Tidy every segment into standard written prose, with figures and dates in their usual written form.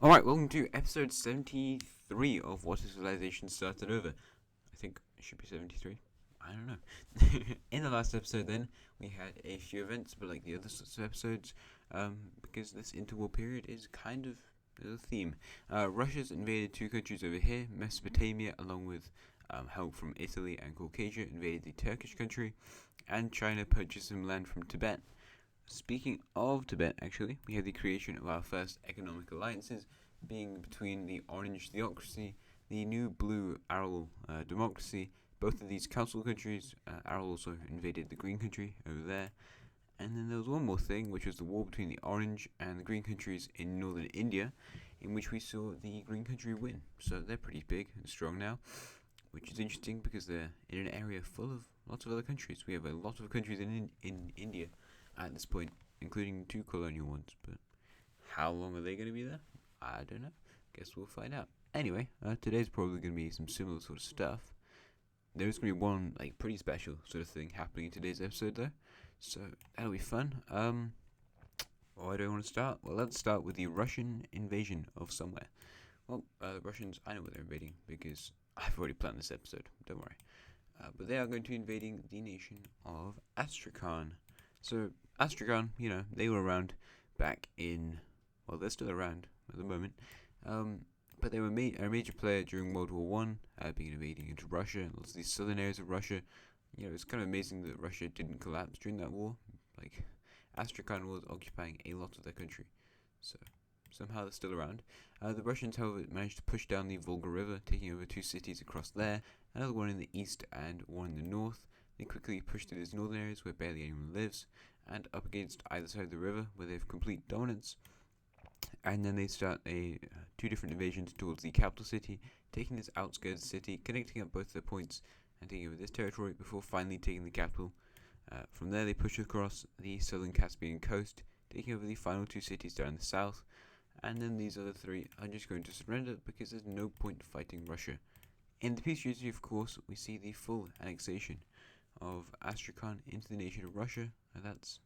Alright, welcome to episode 73 of What is Civilization Started Over. I think it should be 73. I don't know. In the last episode then, we had a few events, but like the other sorts of episodes, because this interwar period is kind of the theme. Russia's invaded two countries over here. Mesopotamia, along with help from Italy and Caucasia, invaded the Turkish country, and China purchased some land from Tibet. Speaking of Tibet, actually, we had the creation of our first economic alliances, being between the Orange Theocracy, the new Blue Aral Democracy. Both of these council countries, Aral also invaded the Green country over there. And then there was one more thing, which was the war between the Orange and the Green countries in northern India, in which we saw the Green country win. So they're pretty big and strong now, which is interesting because they're in an area full of lots of other countries. We have a lot of countries in India at this point, including two colonial ones, but how long are they going to be there? I don't know. Guess we'll find out. Anyway, today's probably going to be some similar sort of stuff. There's going to be one like pretty special sort of thing happening in today's episode though, so that'll be fun. Why do I want to start? Well, let's start with the Russian invasion of somewhere. Well, the Russians, I know where they're invading because I've already planned this episode, don't worry. But they are going to be invading the nation of Astrakhan. So, Astrakhan, they were around back in, well, they're still around at the moment, but they were a major player during World War One, being invading into Russia, and lots of these southern areas of Russia. It's kind of amazing that Russia didn't collapse during that war. Like, Astrakhan was occupying a lot of their country, so somehow they're still around. The Russians, however, managed to push down the Volga River, taking over two cities across there, another one in the east and one in the north. They quickly push to these northern areas where barely anyone lives, and up against either side of the river where they have complete dominance. And then they start two different invasions towards the capital city, taking this outskirts city, connecting up both their points, and taking over this territory before finally taking the capital. From there they push across the southern Caspian coast, taking over the final two cities down in the south, and then these other three are just going to surrender because there's no point fighting Russia. In the peace treaty, of course, we see the full annexation of Astrakhan into the nation of Russia, and that's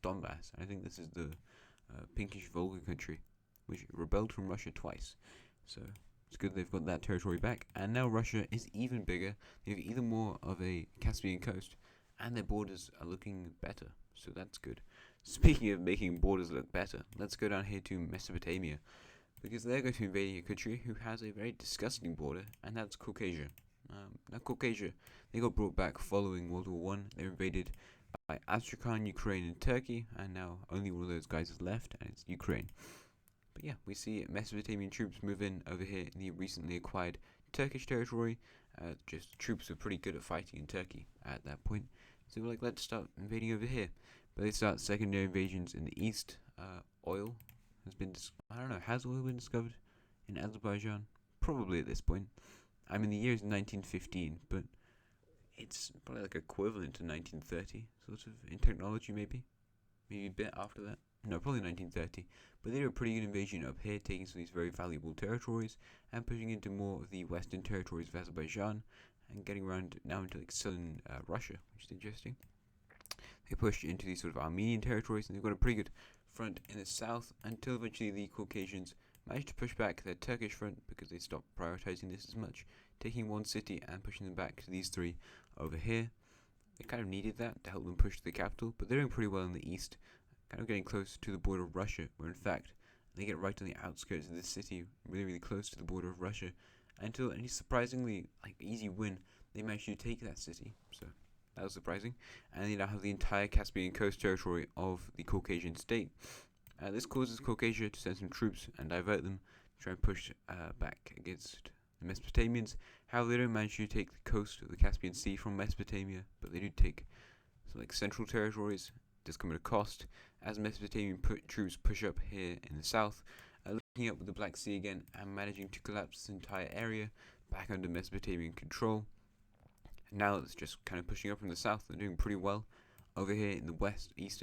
Donbass. I think this is the pinkish Volga country, which rebelled from Russia twice. So it's good they've got that territory back, and now Russia is even bigger. They have even more of a Caspian coast, and their borders are looking better. So that's good. Speaking of making borders look better, let's go down here to Mesopotamia, because they're going to be invading a country who has a very disgusting border, and that's Caucasia. Now Caucasia, they got brought back following World War One. They were invaded by Astrakhan, Ukraine, and Turkey, and now only one of those guys is left, and it's Ukraine. But yeah, we see Mesopotamian troops move in over here in the recently acquired Turkish territory. Just troops were pretty good at fighting in Turkey at that point, so we're like, let's start invading over here. But they start secondary invasions in the east. Oil has been, has oil been discovered in Azerbaijan? Probably at this point. I mean, the year is 1915, but it's probably like equivalent to 1930, sort of, in technology maybe. Maybe a bit after that. No, probably 1930. But they did a pretty good invasion up here, taking some of these very valuable territories and pushing into more of the western territories of Azerbaijan and getting around now into like southern Russia, which is interesting. They pushed into these sort of Armenian territories, and they've got a pretty good front in the south until eventually the Caucasians managed to push back their Turkish front because they stopped prioritizing this as much, taking one city and pushing them back to these three over here. They kind of needed that to help them push to the capital, but they're doing pretty well in the east, kind of getting close to the border of Russia, where in fact they get right on the outskirts of this city, really, really close to the border of Russia, until a surprisingly easy win, they managed to take that city. So that was surprising, and they now have the entire Caspian coast territory of the Caucasian state. This causes Caucasia to send some troops and divert them to try and push back against the Mesopotamians. However, they don't manage to take the coast of the Caspian Sea from Mesopotamia, but they do take some central territories. It does come at a cost, as Mesopotamian troops push up here in the south, looking up with the Black Sea again and managing to collapse this entire area back under Mesopotamian control. Now it's just kind of pushing up from the south. They're doing pretty well over here in the east.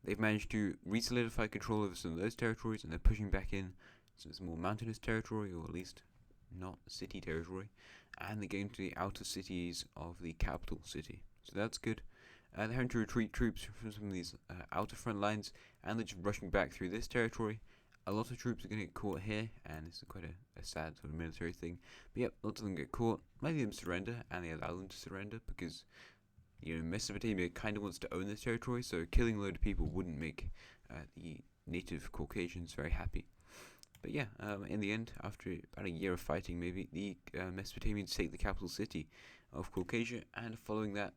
They've managed to re-solidify control over some of those territories, and they're pushing back in some more mountainous territory, or at least not city territory, and they're getting to the outer cities of the capital city. So that's good. They're having to retreat troops from some of these outer front lines, and they're just rushing back through this territory, A lot of troops are going to get caught here, and this is quite a sad sort of military thing. But yep, lots of them get caught. Many of them surrender, and they allow them to surrender because, you know, Mesopotamia kind of wants to own this territory, so killing a load of people wouldn't make the native Caucasians very happy. But yeah, in the end, after about a year of fighting, maybe, the Mesopotamians take the capital city of Caucasia, and following that,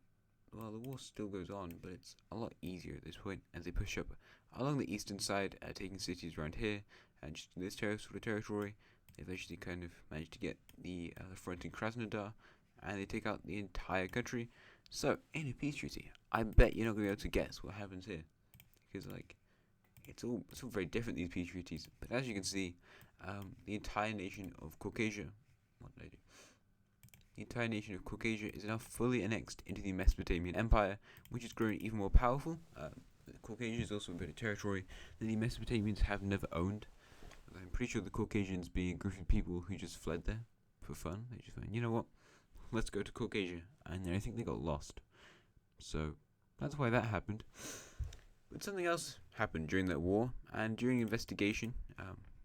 well, the war still goes on, but it's a lot easier at this point as they push up along the eastern side, taking cities around here, and just in this sort of territory. They eventually kind of manage to get the front in Krasnodar, and they take out the entire country. So, in a peace treaty, I bet you're not going to be able to guess what happens here, because like it's all very different, these peace treaties. But as you can see, the entire nation of Caucasia, what did I do? The entire nation of Caucasia is now fully annexed into the Mesopotamian Empire, which is growing even more powerful. Caucasia is also a bit of territory that the Mesopotamians have never owned. I'm pretty sure the Caucasians being a group of people who just fled there for fun. They just went, you know what, let's go to Caucasia, and I think they got lost. So that's why that happened. But something else happened during that war, and during investigation,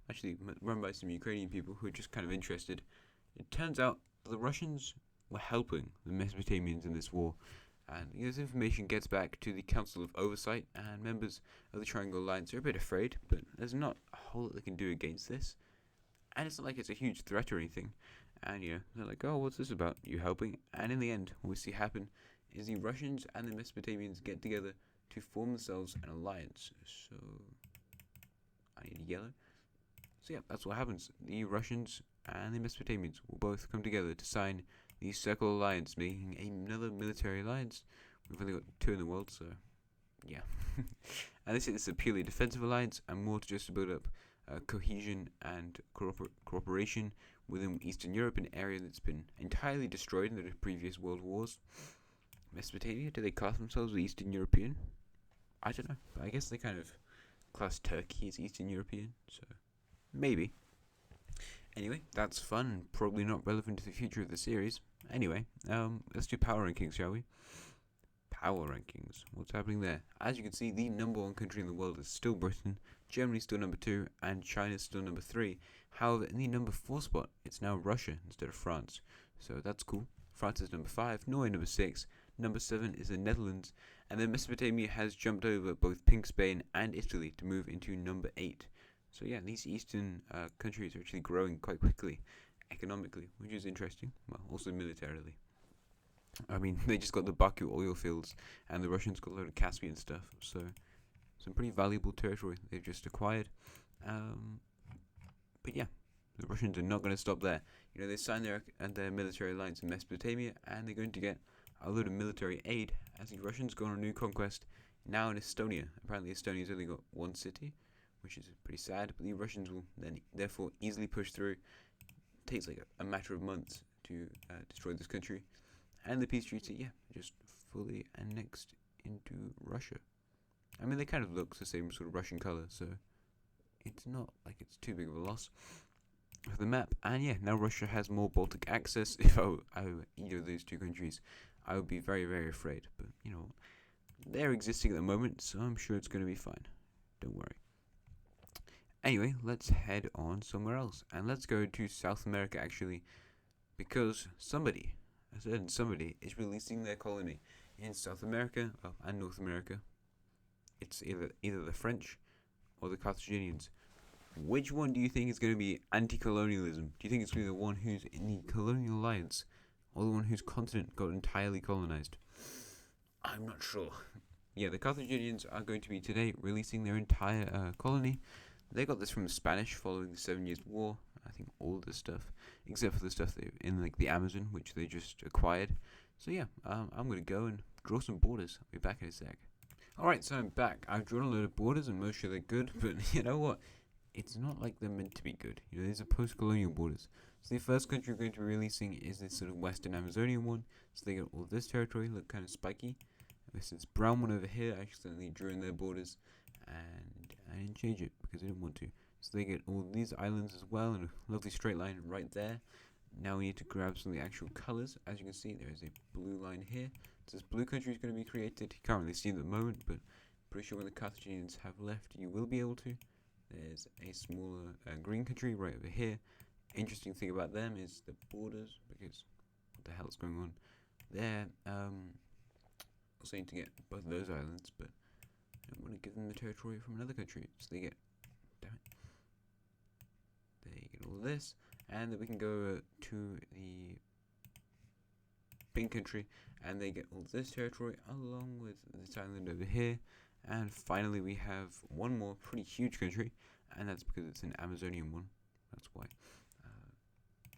actually run by some Ukrainian people who are just kind of interested. It turns out the Russians were helping the Mesopotamians in this war, and this information gets back to the Council of Oversight, and members of the Triangle Alliance are a bit afraid, but there's not a whole lot they can do against this, and it's not like it's a huge threat or anything. And they're like, oh, what's this about? You helping? And in the end, what we see happen is the Russians and the Mesopotamians get together to form themselves an alliance. So I need yellow. So yeah, that's what happens. The Russians and the Mesopotamians will both come together to sign the Circle Alliance, making another military alliance. We've only got 2 in the world, so yeah. And this is a purely defensive alliance, and more to just build up cohesion and cooperation within Eastern Europe, an area that's been entirely destroyed in the previous world wars. Mesopotamia, do they class themselves as Eastern European? I don't know, but I guess they kind of class Turkey as Eastern European, so maybe. Anyway, that's fun and probably not relevant to the future of the series. Anyway, let's do power rankings, shall we? Power rankings. What's happening there? As you can see, the #1 country in the world is still Britain, Germany's still #2, and China's still #3. However, in the #4 spot, it's now Russia instead of France. So that's cool. France is #5, Norway #6, #7 is the Netherlands, and then Mesopotamia has jumped over both Pink Spain and Italy to move into #8. So yeah, these eastern countries are actually growing quite quickly economically, which is interesting. Well, also militarily. I mean, they just got the Baku oil fields, and the Russians got a load of Caspian stuff. So some pretty valuable territory they've just acquired. But yeah, the Russians are not going to stop there. They signed their military alliance in Mesopotamia, and they're going to get a load of military aid as the Russians go on a new conquest now in Estonia. Apparently, Estonia's only got 1 city, which is pretty sad, but the Russians will then therefore easily push through. It takes like a matter of months to destroy this country, and the peace treaty, yeah, just fully annexed into Russia. I mean, they kind of look the same sort of Russian color, so it's not like it's too big of a loss for the map. And yeah, now Russia has more Baltic access. If I were either of those 2 countries, I would be very, very afraid. But they're existing at the moment, so I'm sure it's going to be fine. Don't worry. Anyway, let's head on somewhere else, and let's go to South America actually, because a certain somebody, is releasing their colony in South America, and North America. It's either the French or the Carthaginians. Which one do you think is going to be anti-colonialism? Do you think it's going to be the one who's in the colonial alliance, or the one whose continent got entirely colonized? I'm not sure. Yeah, the Carthaginians are going to be today releasing their entire colony. They got this from the Spanish following the 7 Years' War. I think all the stuff, except for the stuff in like the Amazon, which they just acquired. So yeah, I'm gonna go and draw some borders. I'll be back in a sec. Alright, so I'm back. I've drawn a load of borders, and most sure they're good, but you know what? It's not like they're meant to be good. These are post-colonial borders. So the first country we're going to be releasing is this sort of Western Amazonian one. So they got all this territory, look kind of spiky. This is brown one over here. I accidentally drew in their borders, and I didn't change it because I didn't want to. So they get all these islands as well, and a lovely straight line right there. Now we need to grab some of the actual colours. As you can see, there is a blue line here. So this blue country is going to be created. You can't really see it at the moment, but pretty sure when the Carthaginians have left, you will be able to. There's a smaller green country right over here. Interesting thing about them is the borders, because what the hell is going on there? Also need to get both of those islands, but I don't want to give them the territory from another country, so they get, damn it, they get all this, and then we can go to the pink country, and they get all this territory along with this island over here. And finally, we have one more pretty huge country, and that's because it's an Amazonian one. That's why.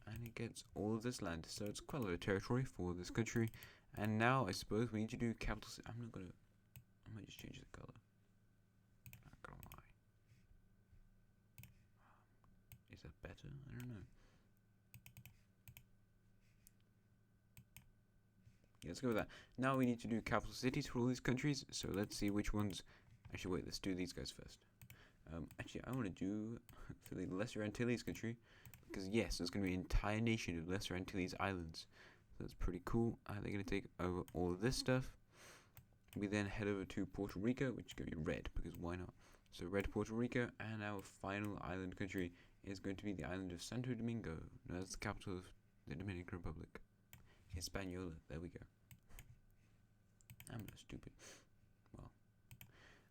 And it gets all of this land, so it's quite a lot of territory for this country. And now I suppose we need to do capital. I might just change the color. Not gonna lie. Is that better? I don't know. Yeah, let's go with that. Now we need to do capital cities for all these countries. So let's see which ones. Actually, wait. Let's do these guys first. Actually, I want to do for the Lesser Antilles country, because yes, there's going to be an entire nation of Lesser Antilles Islands. So that's pretty cool. They're going to take over all of this stuff. We then head over to Puerto Rico, which is going to be red, because why not? So red Puerto Rico, and our final island country is going to be the island of Santo Domingo. No, that's the capital of the Dominican Republic. Hispaniola, there we go. I'm not stupid.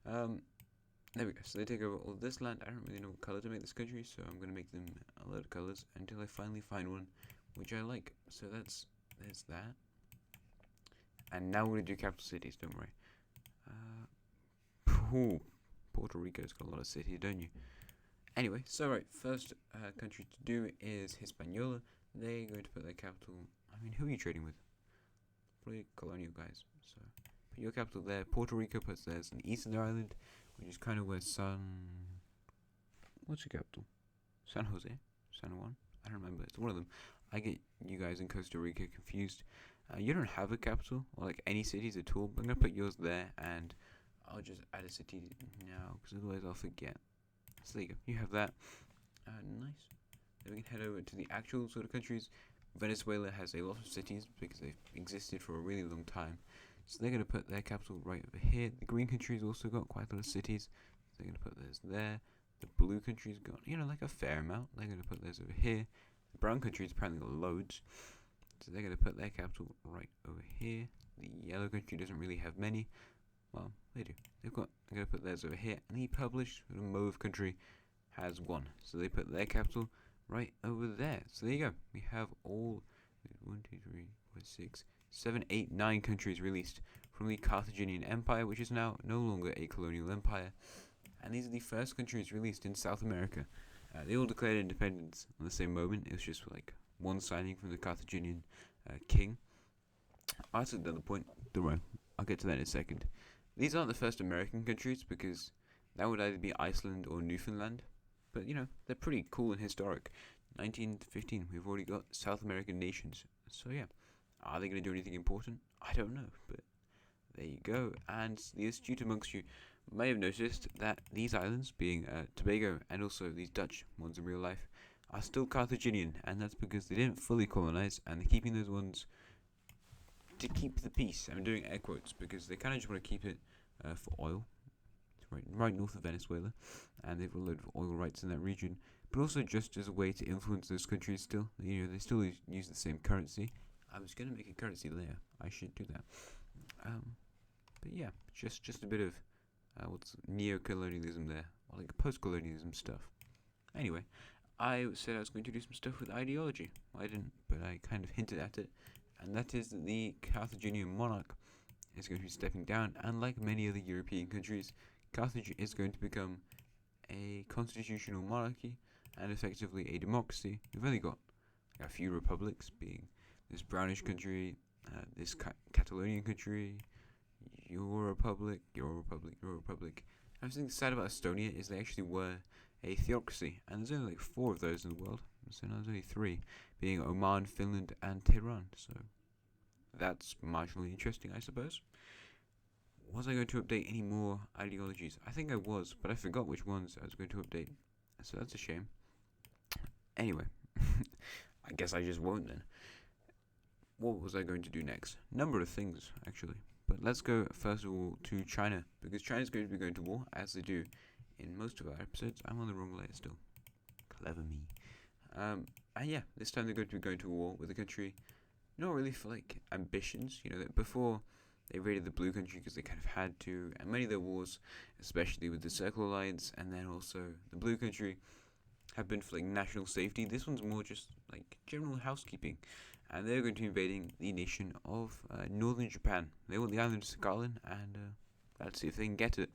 Well, there we go. So they take over all this land. I don't really know what color to make this country, so I'm gonna make them a lot of colors until I finally find one which I like. So there's that. And now we're gonna do capital cities. Don't worry. Puerto Rico's got a lot of cities, don't you? Anyway, so right, first country to do is Hispaniola. They're going to put their capital. I mean, who are you trading with? Probably colonial guys. So put your capital there. Puerto Rico puts theirs in the eastern island, which is kind of where what's your capital? San Jose? San Juan? I don't remember. It's one of them. I get you guys in Costa Rica confused. You don't have a capital or like any cities at all. But I'm gonna put yours there, and I'll just add a city now, because otherwise I'll forget. So there you go. You have that. Nice. Then we can head over to the actual sort of countries. Venezuela has a lot of cities because they've existed for a really long time. So they're going to put their capital right over here. The green country's also got quite a lot of cities. So they're going to put theirs there. The blue country's got, like a fair amount. They're going to put theirs over here. The brown country's apparently got loads. So they're going to put their capital right over here. The yellow country doesn't really have many. Well, they do. They're going to put theirs over here. And the published mauve country has one. So they put their capital right over there. So there you go. We have all 1, 2, 3, 4, 6, 7, 8, 9 countries released from the Carthaginian Empire, which is now no longer a colonial empire. And these are the first countries released in South America. They all declared independence on the same moment. It was just like one signing from the Carthaginian king. That's another point. Don't worry, I'll get to that in a second. These aren't the first American countries, because that would either be Iceland or Newfoundland. But, they're pretty cool and historic. 1915, we've already got South American nations. So, yeah. Are they going to do anything important? I don't know. But there you go. And the astute amongst you may have noticed that these islands, being Tobago and also these Dutch ones in real life, are still Carthaginian. And that's because they didn't fully colonize, and they're keeping those ones to keep the peace. I'm doing air quotes because they kind of just want to keep it for oil. Right north of Venezuela, and they've got a load of oil rights in that region, but also just as a way to influence those countries still. They still use the same currency. I was going to make a currency layer. I should do that. But yeah, just a bit of what's neo-colonialism there, or like post-colonialism stuff. Anyway, I said I was going to do some stuff with ideology. I didn't, but I kind of hinted at it, and that is that the Carthaginian monarch is going to be stepping down, and like many other European countries, Carthage is going to become a constitutional monarchy and effectively a democracy. We've only got a few republics, being this brownish country, this Catalonian country, your republic, your republic, your republic. And something sad about Estonia is they actually were a theocracy, and there's only like 4 of those in the world. So now there's only 3, being Oman, Finland, and Tehran. So that's marginally interesting, I suppose. Was I going to update any more ideologies? I think I was, but I forgot which ones I was going to update. So that's a shame. Anyway, I guess I just won't then. What was I going to do next? Number of things, actually. But let's go, first of all, to China, because China's going to be going to war, as they do in most of our episodes. I'm on the wrong layer still. Clever me. And yeah, this time they're going to be going to war with the country. Not really for like ambitions, you know. That before they raided the blue country because they kind of had to, and many of their wars, especially with the Circle Alliance and then also the blue country, have been for like national safety. This one's more just like general housekeeping, and they're going to be invading the nation of northern Japan. They want the island of Sakhalin, and let's see if they can get it.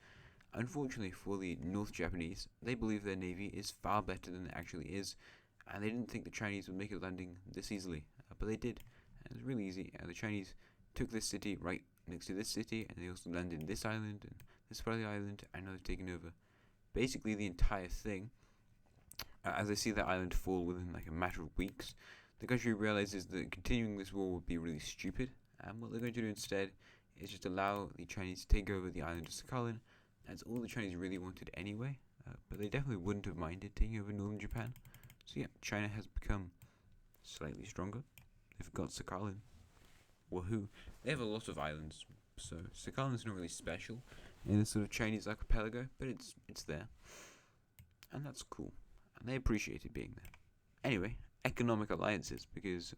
Unfortunately for the North Japanese, they believe their navy is far better than it actually is, and they didn't think the Chinese would make a landing this easily, but they did. And it was really easy. The Chinese took this city right next to this city, and they also landed in this island and this part of the island, and now they've taken over basically the entire thing. As they see the island fall within like a matter of weeks, the country realizes that continuing this war would be really stupid, and what they're going to do instead is just allow the Chinese to take over the island of Sakhalin. That's all the Chinese really wanted anyway, but they definitely wouldn't have minded taking over northern Japan. So yeah, China has become slightly stronger. They've got Sakhalin. Woohoo. They have a lot of islands, so Sakhalin's not really special in the sort of Chinese archipelago, but it's there. And that's cool. And they appreciate it being there. Anyway, economic alliances, because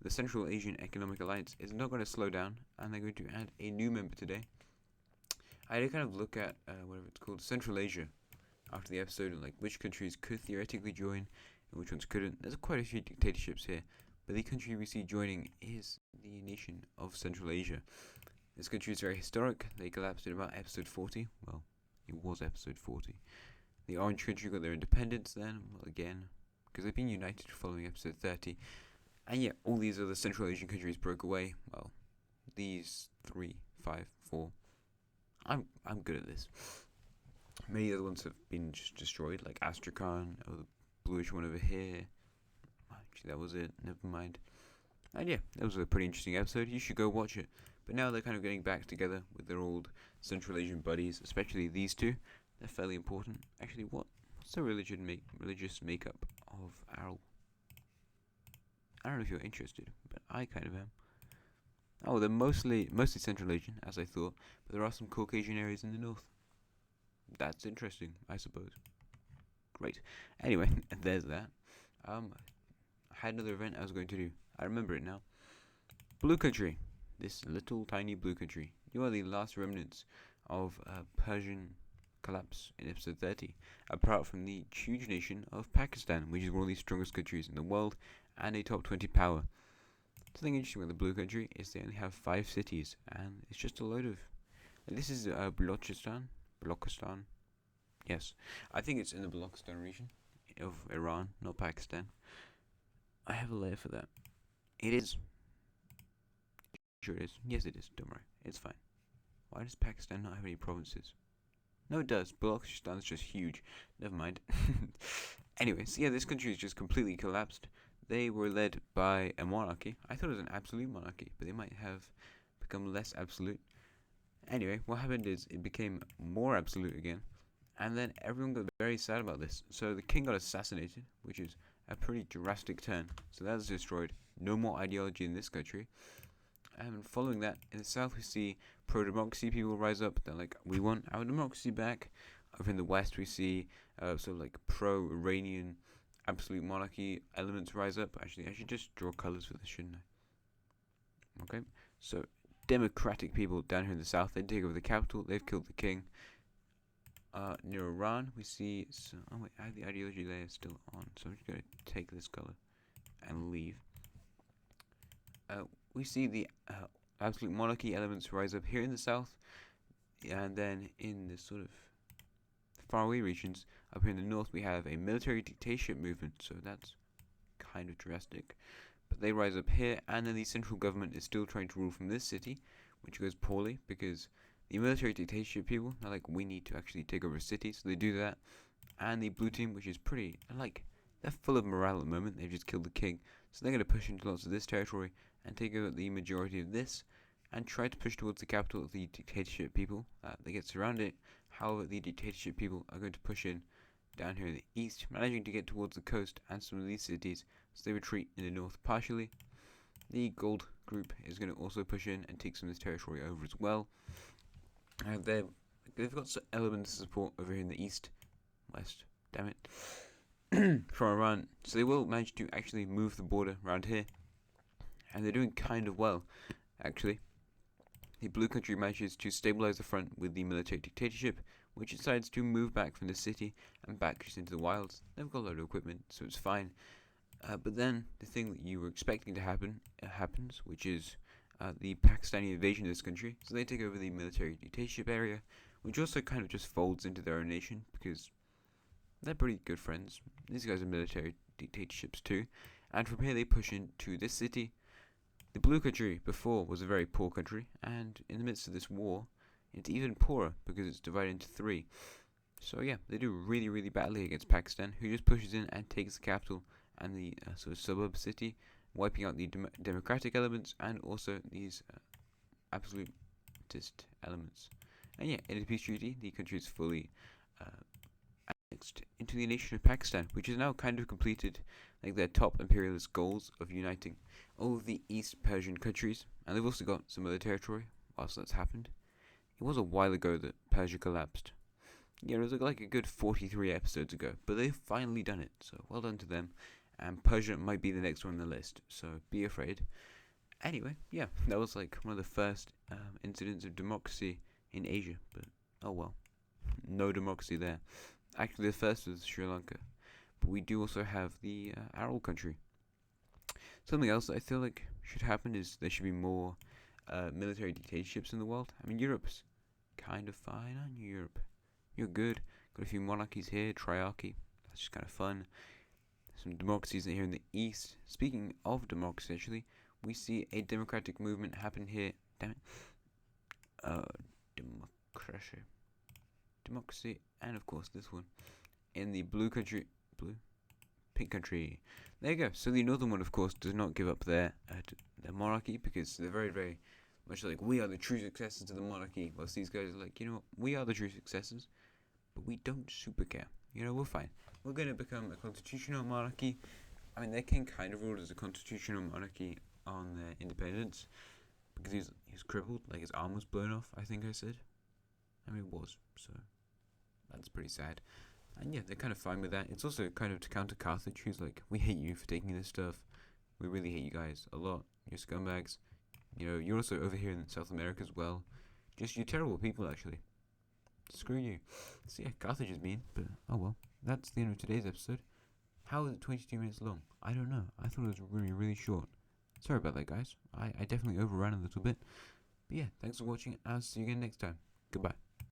the Central Asian Economic Alliance is not going to slow down, and they're going to add a new member today. I had to kind of look at whatever it's called, Central Asia, after the episode, and like which countries could theoretically join and which ones couldn't. There's quite a few dictatorships here, but the country we see joining is the nation of Central Asia. This country is very historic. They collapsed in about episode 40. Well, it was episode 40. The Orange country got their independence then, well, again, because they've been united following episode 30. And yeah, all these other Central Asian countries broke away. Well, these 3, 5, 4. I'm good at this. Many other ones have been just destroyed, like Astrakhan, or the bluish one over here. Actually, that was it. Never mind. And yeah, that was a pretty interesting episode. You should go watch it. But now they're kind of getting back together with their old Central Asian buddies, especially these two. They're fairly important. Actually, what's the religious makeup of Arl? I don't know if you're interested, but I kind of am. Oh, they're mostly Central Asian, as I thought, but there are some Caucasian areas in the north. That's interesting, I suppose. Great. Anyway, there's that. I had another event I was going to do. I remember it now. Blue Country. This little tiny blue country. You are the last remnants of Persian collapse in episode 30, apart from the huge nation of Pakistan, which is one of the strongest countries in the world and a top 20 power. Something interesting about the blue country is they only have 5 cities, and it's just a load of. This is Balochistan. Yes, I think it's in the Balochistan region of Iran, not Pakistan. I have a layer for that. It is. Sure it is. Yes, it is. Don't worry. It's fine. Why does Pakistan not have any provinces? No, it does. Balochistan is just huge. Never mind. Anyway, so yeah, this country is just completely collapsed. They were led by a monarchy. I thought it was an absolute monarchy, but they might have become less absolute. Anyway, what happened is it became more absolute again, and then everyone got very sad about this. So the king got assassinated, which is a pretty drastic turn. So that's destroyed. No more ideology in this country. And following that, in the south we see pro-democracy people rise up. They're like, we want our democracy back. Over in the west we see sort of like pro-Iranian absolute monarchy elements rise up. Actually, I should just draw colours for this, shouldn't I? Okay, so democratic people down here in the south, they take over the capital, they've killed the king. Near Iran, we see. Oh wait, I have the ideology layer still on, so I'm just going to take this color and leave. We see the absolute monarchy elements rise up here in the south, and then in the sort of faraway regions up here in the north, we have a military dictatorship movement. So that's kind of drastic, but they rise up here, and then the central government is still trying to rule from this city, which goes poorly because the military dictatorship people are like, we need to actually take over cities, so they do that. And the blue team, which is pretty, like, they're full of morale at the moment, they've just killed the king, so they're going to push into lots of this territory and take over the majority of this and try to push towards the capital of the dictatorship people. They get surrounded. However, the dictatorship people are going to push in down here in the east, managing to get towards the coast and some of these cities, so they retreat in the north partially. The gold group is going to also push in and take some of this territory over as well. They've got some elements of support over here in the east, west, damn it, from Iran. So they will manage to actually move the border around here, and they're doing kind of well, actually. The blue country manages to stabilize the front with the military dictatorship, which decides to move back from the city and back just into the wilds. They've got a lot of equipment, so it's fine. But then the thing that you were expecting to happen happens, which is the Pakistani invasion of this country. So they take over the military dictatorship area, which also kind of just folds into their own nation because they're pretty good friends. These guys are military dictatorships too. And from here they push into this city. The blue country before was a very poor country, and in the midst of this war, it's even poorer because it's divided into three. So yeah, they do really, really badly against Pakistan, who just pushes in and takes the capital and the sort of suburb city, wiping out the democratic elements and also these absolutist elements. And yeah, in a peace treaty, the country is fully annexed into the nation of Pakistan, which has now kind of completed like their top imperialist goals of uniting all of the East Persian countries, and they've also got some other territory whilst that's happened. It was a while ago that Persia collapsed. Yeah, it was like a good 43 episodes ago, but they've finally done it, so well done to them. And Persia might be the next one on the list, so be afraid. Anyway, yeah, that was like one of the first incidents of democracy in Asia, but oh well, no democracy there. Actually, the first was Sri Lanka, but we do also have the Aral country. Something else that I feel like should happen is there should be more military dictatorships in the world. I mean, Europe's kind of fine, aren't you, Europe? You're good. Got a few monarchies here, triarchy. That's just kind of fun. Some democracies here in the east. Speaking of democracy, actually, we see a democratic movement happen here. Damn it. Democracy, and of course this one in the pink country. There you go. So the northern one, of course, does not give up their monarchy because they're very, very much like we are the true successors to the monarchy. Whilst these guys are like, you know what, we are the true successors, but we don't super care. You know, we're fine. We're going to become a constitutional monarchy. I mean, their king kind of ruled as a constitutional monarchy on their independence because he was crippled, like his arm was blown off, I think I said. I mean, it was, so that's pretty sad. And yeah, they're kind of fine with that. It's also kind of to counter Carthage, who's like, we hate you for taking this stuff. We really hate you guys a lot. You're scumbags. You know, you're also over here in South America as well. Just, you're terrible people, actually. Screw you. So yeah, Carthage is mean, but oh well. That's the end of today's episode. How is it 22 minutes long? I don't know. I thought it was really, really short. Sorry about that, guys. I definitely overran a little bit. But yeah, thanks for watching. I'll see you again next time. Goodbye.